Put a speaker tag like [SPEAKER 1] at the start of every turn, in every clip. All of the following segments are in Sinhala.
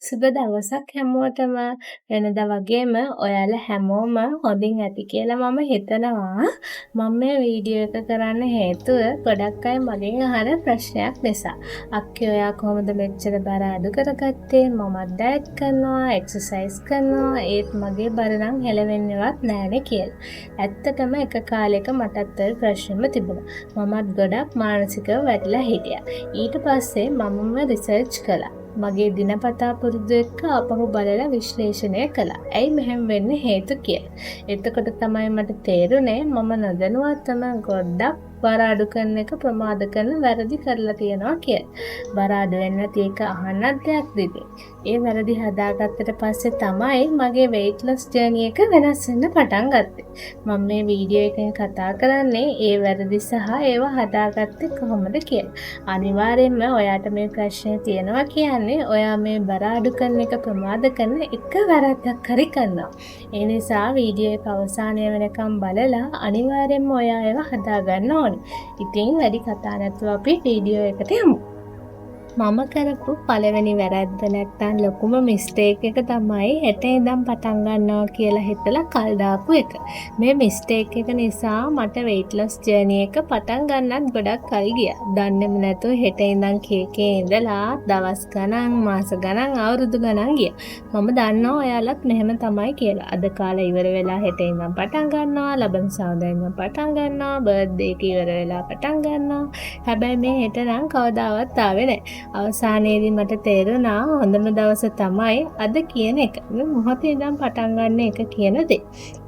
[SPEAKER 1] සුබ දවසක් හැමෝටම වෙනදා වගේම ඔයාලා හැමෝම හොඳින් ඇති කියලා මම හිතනවා. මම මේ වීඩියෝ එක කරන්න හේතුව ගොඩක් අය මගෙන් අහන ප්‍රශ්නයක් නිසා. අක්කේ ඔයා කොහොමද මෙච්චර බර අඩු කරගත්තේ? මමත් ඩයට් කරනවා, එක්සර්සයිස් කරනවා, ඒත් මගේ බර නම් හෙලවෙන්නේවත් නැහැනේ කියලා. ඇත්තටම එක කාලෙක මටත් ඔය ප්‍රශ්නෙම තිබුණා. මමත් ගොඩක් මානසිකව වැටිලා හිටියා. ඊට පස්සේ මමම රිසර්ච් කළා. මගේ දිනපතා පුරුදු එක්ක අපහු බලලා විශ්ලේෂණය කළා. ඇයි මෙහෙම වෙන්න හේතු කියලා. එතකොට තමයි මට තේරුනේ මම නොදැනුවත්වම ගොඩක් බර අඩු කරන එක ප්‍රමාද කරන වැරදි කරලා තියෙනවා කියලා. බර අඩු වෙන්න නැති එක අහන්නත් දෙයක් දෙන්නේ. ඒ වැරදි හදාගත්තට පස්සේ තමයි මගේ weight loss journey එක වෙනස් වෙන්න පටන් ගත්තේ. මම මේ වීඩියෝ එකෙන් කතා කරන්නේ ඒ වැරදි සහ ඒවා හදාගත්තේ කොහොමද කියලා. අනිවාර්යයෙන්ම ඔයාට මේ ප්‍රශ්නේ තියෙනවා කියන්නේ ඔයා මේ බර අඩු කරන එක ප්‍රමාද කරන එක වැරද්දක් හරි කරනවා. ඒ නිසා වීඩියෝ එක අවසානය වෙනකම් බලලා අනිවාර්යයෙන්ම ඔයා ඒවා හදාගන්න ඕනේ. ඉතින් වැඩි කතා නැතුව අපි වීඩියෝ එකට යමු. මම කරපු පළවෙනි වැරද්ද නැත්තම් ලොකුම මිස්ටේක් එක තමයි හෙට ඉඳන් පටන් ගන්නවා කියලා හිතලා කල් දාපු එක. මේ මිස්ටේක් එක නිසා මට weight loss journey එක පටන් ගන්නත් ගොඩක් කල් ගියා. දන්නේම නැතුව හෙට ඉඳන් කේකේ ඉඳලා දවස් ගණන්, මාස ගණන්, අවුරුදු ගණන් ගියා. මම දන්නවා ඔයාලත් මෙහෙම තමයි කියලා. අද කාලේ ඉවර වෙලා හෙට ඉඳන් පටන් ගන්නවා, ලබන සාදා ඉඳන් පටන් ගන්නවා, බර්ත්ඩේ එක ඉවර වෙලා පටන් ගන්නවා. හැබැයි මේ හෙට නම් කවදාවත් ආවේ නැහැ. අවසානයේදී මට තේරුණා හොඳම දවස තමයි අද කියන එක. මේ මොහොතේ ඉඳන් පටන් ගන්න එක කියන දේ.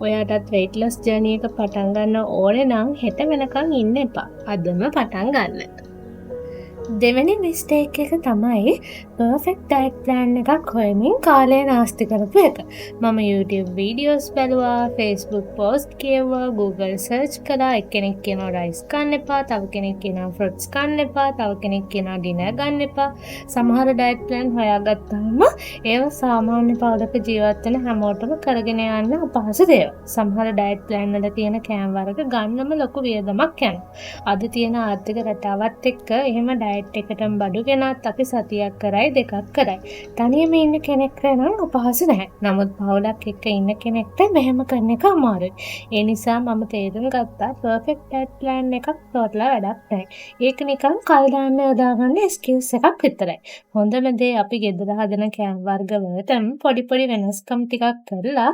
[SPEAKER 1] ඔයාටත් weight loss journey එක පටන් ගන්න ඕනේ නම් හෙට වෙනකන් ඉන්න එපා. අදම පටන් ගන්න. දෙවෙනි මිස්ටේක් එක තමයි perfect diet plan එකක් හොයමින් කාලය නාස්ති කරපු එක. මම YouTube videos බැලුවා, Facebook post කියවුවා, Google search කළා. එක්කෙනෙක් කියනවා rice කන්න එපා, තව කෙනෙක් කියනවා fruits කන්න එපා, තව කෙනෙක් කියනවා dinner ගන්න එපා. සමහර diet plan හොයාගත්තාම ඒව සාමාන්‍ය පවුලක ජීවත් වෙන හැමෝටම කරගෙන යන්න අපහසු දේවල්. සමහර diet plan වල තියෙන කෑම වර්ග ගන්නම ලොකු වියදමක් යනවා. අද තියෙන ආර්ථික රටාවත් එක්ක එහෙම diet එකටම බඩු ගෙනත් අපි සතියක් කරයි දෙකක් කරයි. තනියම ඉන්න කෙනෙක්ට නම් අපහසු නැහැ. නමුත් පවුලක් එක්ක ඉන්න කෙනෙක්ට මෙහෙම කරන එක අමාරුයි. ඒ නිසා මම තේරුම් ගත්තා perfect diet plan එකක් තෝරලා වැඩක් නැහැ. ඒක නිකන් කල් දාන්න යොදාගන්න excuse එකක් විතරයි. හොඳම දේ අපි ගෙදර හදන කෑම වර්ග වලටම පොඩි පොඩි වෙනස්කම් ටිකක් කරලා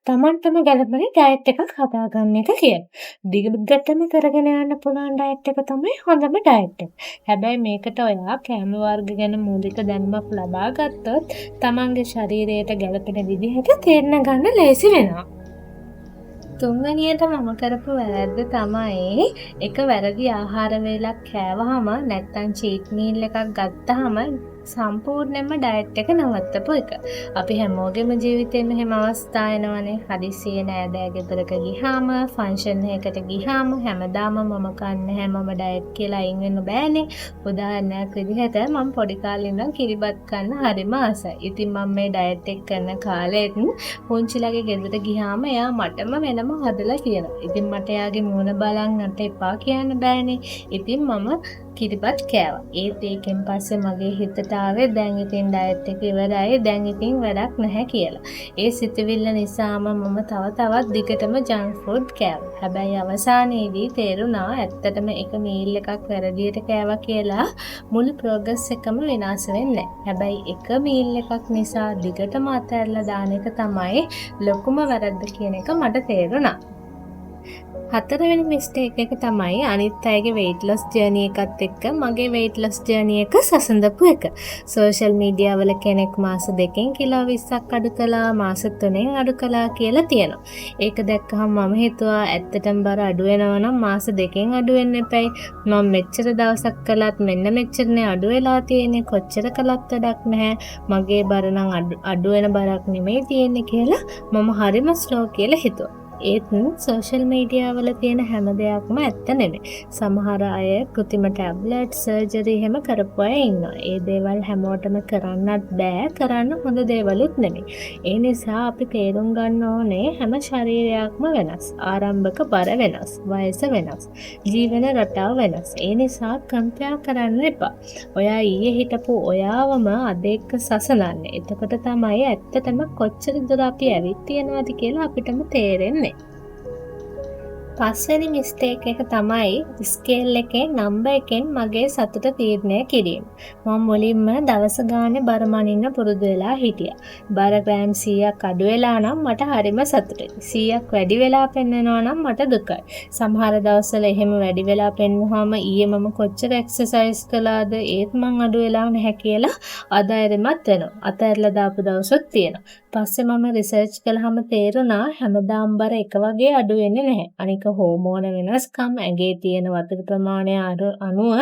[SPEAKER 1] Tamanටම ගැළපෙන diet එකක් හදාගන්න එක කියලා. දිගටම කරගෙන යන්න පුළුවන් diet එක තමයි හොඳම diet එක. හැබැයි මේකට ඔයා කෑම වර්ග ගැන මූලික දැනුමක් ලබා ගත්තොත් තමන්ගේ ශරීරයට ගැළපෙන විදිහට තීරණ ගන්න ලේසි වෙනවා. තුන්වෙනියට මම කරපු වැරද්ද තමයි එක වැරදි ආහාර වේලක් කෑවහම නැත්තම් චීට් මීල් එකක් ගත්තාම සම්පූර්ණයෙන්ම ඩයට් එක නවත්තපු එක. අපි හැමෝගෙම ජීවිතේ මෙහෙම අවස්ථා එනවනේ. හදිස්සියේ නෑදෑ ගෙදරක ගිහාම, ෆන්ක්ෂන් එකකට ගිහාම හැමදාම මම කන්නේ නැහැ, මම ඩයට් කියලා අයින් වෙන්න බෑනේ. උදාහරණයක් විදිහට මම පොඩි කාලේ ඉඳන් කිරිබත් කන්න හරිම ආසයි. ඉතින් මම මේ ඩයට් එක කරන කාලෙත් පුංචිලගේ ගෙදර ගිහාම එයා මටම වෙනම හදලා කියනවා. ඉතින් මට එයාගේ මූණ බලන් නැට එපා කියන්න බෑනේ. ඉතින් මම කිරිබත් කෑවා. ඒත් ඒකෙන් පස්සේ මගේ හිතට ආවේ දැන් ඉතින් ඩයට් එක ඉවරයි, දැන් ඉතින් වැඩක් නැහැ කියලා. ඒ සිතුවිල්ල නිසාම මම තවත් දිගටම ජංක් ෆුඩ් කෑවා. හැබැයි අවසානයේදී තේරුණා ඇත්තටම එක මීල් එකක් වැරදියට කෑවා කියලා මුළු ප්‍රෝග්‍රස් එකම විනාශ වෙන්නේ නැහැ. හැබැයි එක මීල් එකක් නිසා දිගටම අතහැරලා දාන එක තමයි ලොකුම වැරද්ද කියන එක මට තේරුණා. හතරවෙනි මිස්ටේක් එක තමයි අනිත් අයගේ weight loss journey එකත් එක්ක මගේ weight loss journey එක සසඳපු එක. social media වල කෙනෙක් මාස 2කින් කිලෝ 20ක් අඩු කළා, මාස 3කින් අඩු කළා කියලා තියෙනවා. ඒක දැක්කහම මම හිතුවා ඇත්තටම බර අඩු වෙනවා නම් මාස 2කින් අඩු වෙන්න එපයි. මම මෙච්චර දවසක් කළත් මෙන්න මෙච්චරනේ අඩු වෙලා තියෙන්නේ. කොච්චර කළත් වැඩක් නැහැ. මගේ බර නම් අඩු වෙන බරක් නෙමෙයි තියෙන්නේ කියලා මම හරිම ස්ලෝ කියලා හිතුවා. ඒත් සෝෂල් මීඩියා වල තියෙන හැම දෙයක්ම ඇත්ත නෙමෙයි. සමහර අය කෘතිම ටැබ්ලට් සර්ජරි එහෙම කරපු අය ඉන්නවා. ඒ දේවල් හැමෝටම කරන්නත් බෑ. කරන්න හොඳ දේවලුත් නෙමෙයි. ඒ නිසා අපි තේරුම් ගන්න ඕනේ හැම ශරීරයක්ම වෙනස්. ආරම්භක බර වෙනස්. වයස වෙනස්. ජීවන රටාව වෙනස්. ඒ නිසා කම්පෙයාර් කරන්න එපා. ඔයා ඊයේ හිටපු ඔයාවම අද එක්ක සසලන්නේ. එතකොට තමයි ඇත්තටම කොච්චර දුර අපි ඇවිත් තියනවද කියලා අපිටම තේරෙන්නේ. පස්වෙනි මිස්ටේක් එක තමයි ස්කේල් එකේ නම්බර් එකෙන් මගේ සතුට තීරණය කිරීම. මම මුලින්ම දවස ගානේ බර මනින්න පුරුදු වෙලා හිටියා. බර ග්‍රෑම් 100ක් අඩු වෙලා නම් මට හරිම සතුටුයි. 100ක් වැඩි වෙලා පෙන්නනවා නම් මට දුකයි. සමහර දවස්වල එහෙම වැඩි වෙලා පෙන්නුවාම ඊයේ මම කොච්චර එක්සර්සයිස් කළාද ඒත් මං අඩු වෙලා නැහැ කියලා අදායරෙමත් වෙනවා. අතහැරලා දාපු දවසුත් තියෙනවා. පස්සේ මම රිසර්ච් කළාම තේරුණා හැමදාම බර එක වගේ අඩු වෙන්නේ නැහැ. අනික හෝමෝන වෙනස්කම් ඇගේ තියෙන වතුර ප්‍රමාණය අනුව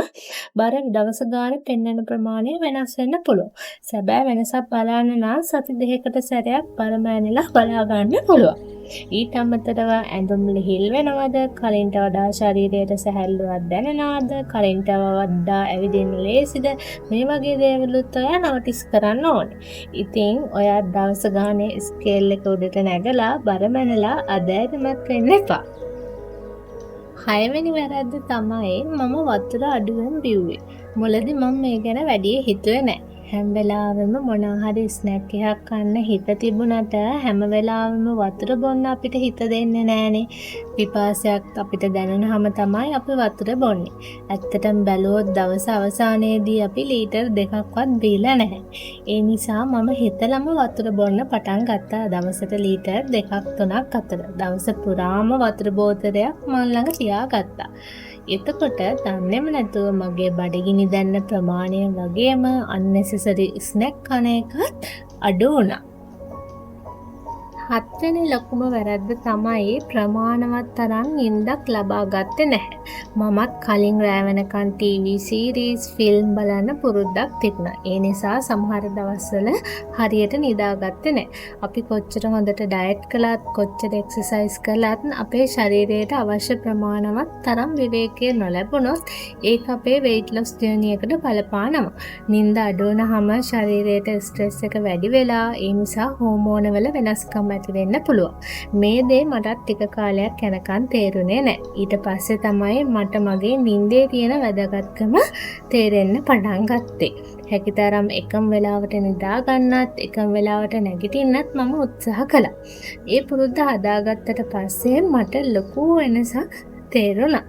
[SPEAKER 1] බර දවස ගානේ පෙන්වන ප්‍රමාණය වෙනස් වෙන්න පුළුවන්. සැබෑ වෙනසක් බලන්න නම් සති දෙකකට සැරයක් බර මෑනිලා බලා ගන්න පුළුවන්. ඊට අමතරව ඇඳුම් ලිහිල් වෙනවද? කලින්ට වඩා ශරීරයට සැහැල්ලුවක් දැනෙනවද? කලින්ට වඩා ඇවිදින්න ලේසිද? මේ වගේ දේවලුත් ඔයා නොටිස් කරන්න ඕනේ. ඉතින් ඔයා දවස ගානේ ස්කේල් එක උඩට නැගලා බර මැනලා අදෑරුමක් වෙන්න එපා. 6 වෙනි වැරද්ද තමයි මම වතුර අඩුවෙන් බිව්වේ. මුලදී මම මේ ගැන වැඩි හිතුවේ නැහැ. හැම වෙලාවෙම මොනවා හරි ස්නැක් එකක් කන්න හිත තිබුණට හැම වෙලාවෙම වතුර බොන්න අපිට හිත දෙන්නේ නැහනේ. පිපාසයක් අපිට දැනුනහම තමයි අපි වතුර බොන්නේ. ඇත්තටම බැලුවොත් දවස අවසානයේදී අපි ලීටර් 2ක්වත් බීලා නැහැ. ඒ නිසා මම හිතලම වතුර බොන්න පටන් ගත්තා. දවසට ලීටර් 2ක් 3ක් අතර. දවස පුරාම වතුර බෝතලයක් මන් ළඟ තියාගත්තා. එතකොට දන්නේම නැතුව මගේ බඩගිනි දැන්න ප්‍රමාණය වගේම unnecessary ස්නැක් කන එකත් අඩු වුණා. 7 වෙනි ලොකුම වැරද්ද තමයි ප්‍රමාණවත් තරම් නිින්දක් ලබා ගත්තේ නැහැ. මමත් කලින් රෑ වෙනකන් ටීවී සීරීස් ෆිල්ම් බලන්න පුරුද්දක් තිබුණා. ඒ නිසා සමහර දවස්වල හරියට නිදාගත්තේ නැහැ. අපි කොච්චර හොඳට ඩයට් කළත් කොච්චර එක්සර්සයිස් කළත් අපේ ශරීරයට අවශ්‍ය ප්‍රමාණවත් තරම් විවේකය නොලැබුණොත් ඒක අපේ weight loss journey එකට බලපානවා. නිින්ද අඩු වුණාම ශරීරයට ස්ට්‍රෙස් එක වැඩි වෙලා ඒ නිසා හෝමෝන වල වෙනස්කම් ඇති වෙන්න පුළුවන්. මේ දේ මටත් ටික කාලයක් යනකම් තේරුනේ නැහැ. ඊට පස්සේ තමයි මට මගේ නිින්දේ තියෙන වැදගත්කම තේරෙන්න පටන් ගත්තේ. හැකිතරම් එකම වෙලාවට නිදා ගන්නත් එකම වෙලාවට නැගිටින්නත් මම උත්සාහ කළා. ඒ පුරුද්ද හදාගත්තට පස්සේ මට ලොකු වෙනසක් තේරුණා.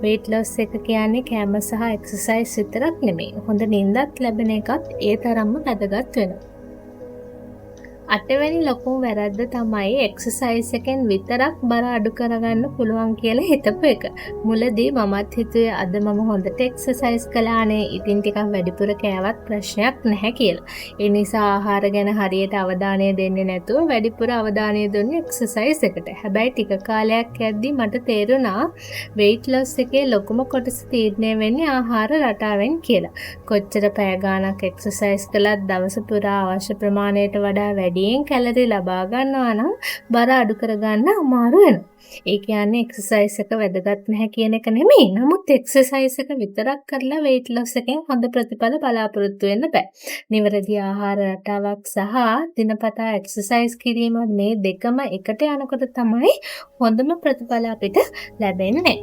[SPEAKER 1] weight loss එක කියන්නේ කෑම සහ එක්සර්සයිස් විතරක් නෙමෙයි. හොඳ නිින්දක් ලැබෙන එකත් ඒ තරම්ම වැදගත් වෙනවා. 8 වෙනි ලොකුම වැරද්ද තමයි එක්සර්සයිස් එකෙන් විතරක් බර අඩු කරගන්න පුළුවන් කියලා හිතපු එක. මුලදී මමත් හිතුවේ අද මම හොඳට එක්සර්සයිස් කළානේ. ඉතින් ටිකක් වැඩිපුර කෑවත් ප්‍රශ්නයක් නැහැ කියලා. ඒ නිසා ආහාර ගැන හරියට අවධානය දෙන්නේ නැතුව වැඩිපුර අවධානය දුන්නේ එක්සර්සයිස් එකට. හැබැයි ටික කාලයක් යද්දී මට තේරුණා weight loss එකේ ලොකුම කොටස තීරණය වෙන්නේ ආහාර රටාවෙන් කියලා. කොච්චර පැය ගාණක් එක්සර්සයිස් කළත් දවස පුරා අවශ්‍ය ප්‍රමාණයට වඩා වැඩියෙන් කැලරි ලබා ගන්නවා නම් බර අඩු කරගන්න අමාරු වෙනවා. ඒ කියන්නේ එක්සර්සයිස් එක වැදගත් නැහැ කියන එක නෙමෙයි. නමුත් එක්සර්සයිස් එක විතරක් කරලා weight loss එකෙන් හොඳ ප්‍රතිඵල බලාපොරොත්තු වෙන්න බෑ. නිවැරදි ආහාර රටාවක් සහ දිනපතා එක්සර්සයිස් කිරීම මේ දෙකම එකට යනකොට තමයි හොඳම ප්‍රතිඵල අපිට ලැබෙන්නේ.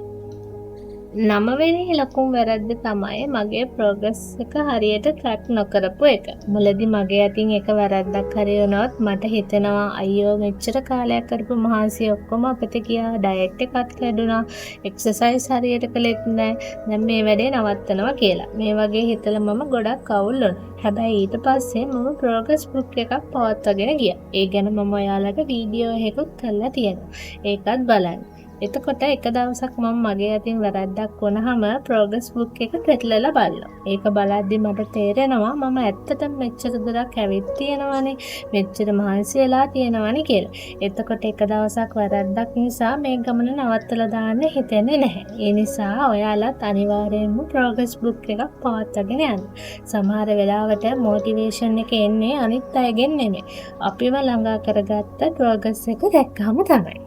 [SPEAKER 1] 9 වෙනි ලොකුම වැරද්ද තමයි මගේ ප්‍රෝග්‍රස් එක හරියට ට්‍රැක් නොකරපු එක. මුලදී මගේ අතින් එක වැරද්දක් හරි වුණොත් මට හිතෙනවා අයියෝ මෙච්චර කාලයක් කරපු මහන්සිය ඔක්කොම අපිට ගියා. ඩයට් එකත් කැඩුනා. එක්සර්සයිස් හරියට කළෙත් නැහැ. දැන් මේ වැඩේ නවත්තනවා කියලා. මේ වගේ හිතලා මම ගොඩක් අවුල් වුණා. හැබැයි ඊට පස්සේ මම ප්‍රෝග්‍රස් බුක් එකක් පවත්වාගෙන ගියා. ඒ ගැන මම ඔයාලට වීඩියෝ එකකුත් කරලා තියෙනවා. ඒකත් බලන්න. එතකොට එක දවසක් මම මගේ අතින් වැරද්දක් වුණාම ප්‍රෝග්‍රස් බුක් එක පෙරලලා බලනවා. ඒක බලද්දි මට තේරෙනවා මම ඇත්තටම මෙච්චර දුරක් ඇවිත් තියෙනවනේ, මෙච්චර මහන්සි වෙලා තියෙනවනේ කියලා. එතකොට එක දවසක් වැරද්දක් නිසා මේ ගමන නවත්තලා දාන්න හිතෙන්නේ නැහැ. ඒ නිසා ඔයාලත් අනිවාර්යයෙන්ම ප්‍රෝග්‍රස් බුක් එකක් පවත්වාගෙන යන්න. සමහර වෙලාවට මොටිවේෂන් එක එන්නේ අනිත් අයගෙන් නෙමෙයි. අපිව ළඟා කරගත්ත ප්‍රෝග්‍රස් එක දැක්කම තමයි.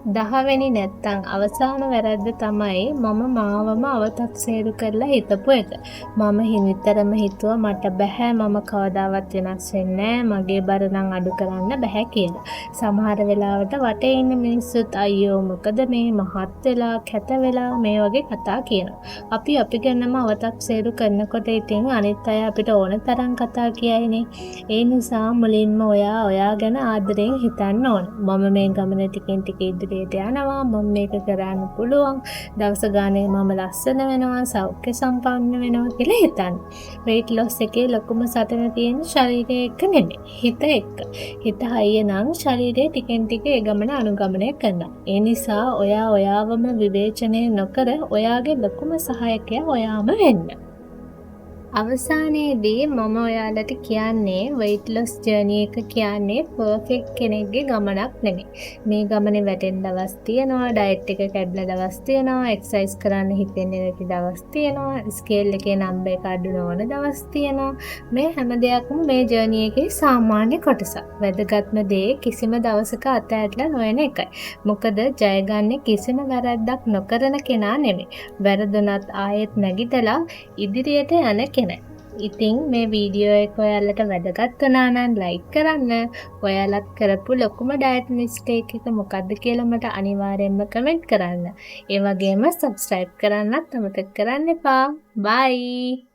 [SPEAKER 1] 10වෙනි නැත්තම් අවසාන වැරද්ද තමයි මම මාවම අවතක්සේරු කරලා හිතපු එක. මම නිතරම හිතුවා මට බෑ මම කවදාවත් වෙනස් වෙන්නේ මගේ බර නම් අඩු කරන්න බෑ කියලා. සමහර වෙලාවට වටේ ඉන්න මිනිස්සුත් අයියෝ මොකද මේ මහත් වෙලා කැත වෙලා මේ වගේ කතා කියනවා. අපි ගැනම අවතක්සේරු කරනකොට ඉතින් අනිත් අය අපිට ඕන තරම් කතා කියයිනේ. ඒ නිසා මුලින්ම ඔයා ගැන ආදරෙන් හිතන්න ඕන. මම මේ ගමන ටිකෙන් ටික ඉදිරියට යනවා. මම මේක කරන්න පුළුවන්. දවස ගානේ මම ලස්සන වෙනවා, සෞඛ්‍ය සම්පන්න වෙනවා කියලා හිතන්න. weight loss එකේ ලොකුම සටන තියෙන ශරීරය එක්ක නෙමෙයි. හිත එක්ක. හිත හයිය නම් ශරීරය ටිකෙන් ටික ඒ ගමන අනුගමනය කරනවා. ඒ නිසා ඔයාවම විවේචනය නොකර ඔයාගේ ලොකුම සහායකයා ඔයාම වෙන්න. අවසානයේදී මම ඔයාලට කියන්නේ weight loss journey එක කියන්නේ perfect කෙනෙක්ගේ ගමනක් නෙමෙයි. මේ ගමනේ වැටෙන්න දවස් තියෙනවා, diet එක කැඩලා දවස් තියෙනවා, exercise කරන්න හිතෙන්නේ නැති දවස් තියෙනවා, scale එකේ number එක අඩු නොවන දවස් තියෙනවා. මේ හැම දෙයක්ම මේ journey එකේ සාමාන්‍ය කොටසක්. වැදගත්ම දේ කිසිම දවසක අතහැරලා නොයන එකයි. මොකද ජයගන්නේ කිසිම වැරද්දක් නොකරන කෙනා නෙමෙයි. වැරදුනත් ආයෙත් නැගිටලා ඉදිරියට යන කෙනා. ඉතින් මේ වීඩියෝ එක ඔයාලට වැදගත් වුණා නම් ලයික් කරන්න. ඔයාලත් කරපු ලොකුම ඩයට් මිස්ටේක් එක මොකක්ද කියලා මට අනිවාර්යෙන්ම කමෙන්ට් කරන්න. ඒ වගේම සබ්ස්ක්‍රයිබ් කරන්නත් අමතක කරන්න එපා. බයි.